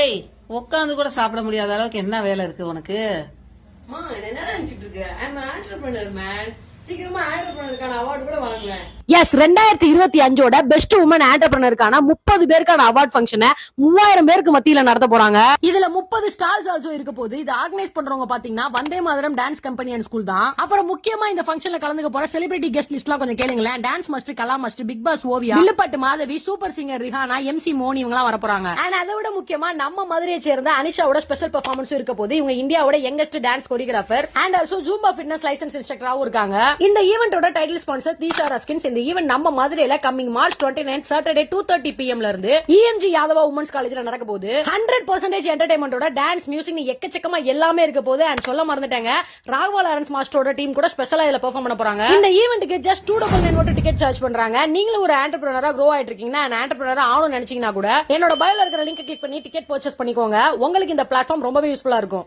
ஏய், உட்காந்து கூட சாப்பிட முடியாத அளவுக்கு என்ன வேலை இருக்கு உனக்கு? என்ன நினைச்சிட்டு இருக்க? I'm an entrepreneur, man. சீக்கிரமா ஆண்டர்பிரனருக்கான அவார்டு கூட வாங்கல. எஸ் 2025ஓட பெஸ்ட் உமன் ஆண்டர்பிரனருக்கான 30 பேருக்கான அவார்ட் ஃபங்க்ஷனை 3000 பேருக்கு மத்தியில நடத்த போறாங்க. இதுல 30 ஸ்டால்ஸ் ஆல்சோ இருக்க போது. இது ஆர்கனைஸ் பண்றவங்க பாத்தீங்கன்னா Vande Mataram dance company and school தான். அப்புறம் முக்கியமா இந்த ஃபங்க்ஷன்ல கலந்துக்க போற செலிபிரிட்டி கெஸ்ட் லிஸ்ட்லாம் கொஞ்சம் கேளுங்களேன். Dance master Kala master, Bigg Boss Oviya, வில்லுப்பாட்டு Madhavi, super singer Rihana, MC Moni இவங்க வர போறாங்க. அண்ட் அதை விட முக்கியமா நம்ம மதுரையை சேர்ந்த அனிஷாவோட ஸ்பெஷல் பெர்ஃபார்மன்ஸ் இருக்க போது. இவங்க இந்தியாவோட youngest dance choreographer and also Zumba fitness licence இன்ஸ்ட்ரக்டராவும் இருக்காங்க. இந்த ஈவெண்டோட டைட்டில் ஸ்பான்சர் தீஷாரா ஸ்கின்ஸ். இந்த ஈவென்ட் நம்ம மதுரையில கம்மிங் மார்ச் 29 சாட்டர்டே 2:30 PM ல இருந்து EMG யாதவா உமன்ஸ் காலேஜ்ல நடக்க போகுது. 100% என்டர்டைன்மெண்டோட டான்ஸ் மியூசிக் எக்கச்சக்கமா எல்லாமே இருக்க போது. அண்ட் சொல்ல மறந்துட்டாங்க, ராகவா லாரன்ஸ் மாஸ்டரோட டீம் கூட ஸ்பெஷலா இதுல பெர்ஃபார்ம் பண்ண போறாங்க. இந்த ஈவென்ட்க்கு ஜஸ்ட் 299 டிக்கெட் சார்ஜ் பண்றாங்க. நீங்களும் ஒரு ஆண்டர்பிரனரா க்ரோ ஆயிட்டு இருக்கீங்கன்னா, ஆண்டர்பிரனரா ஆகணும்னு நினைச்சீங்கன்னா கூட என்னோட பயோல இருக்கிற லிங்க் கிளிக் பண்ணி டிக்கெட் பர்ச்சேஸ் பண்ணிக்கோங்க. உங்களுக்கு இந்த பிளாட்ஃபார்ம் ரொம்பவே யூஸ்ஃபுல்லா இருக்கும்.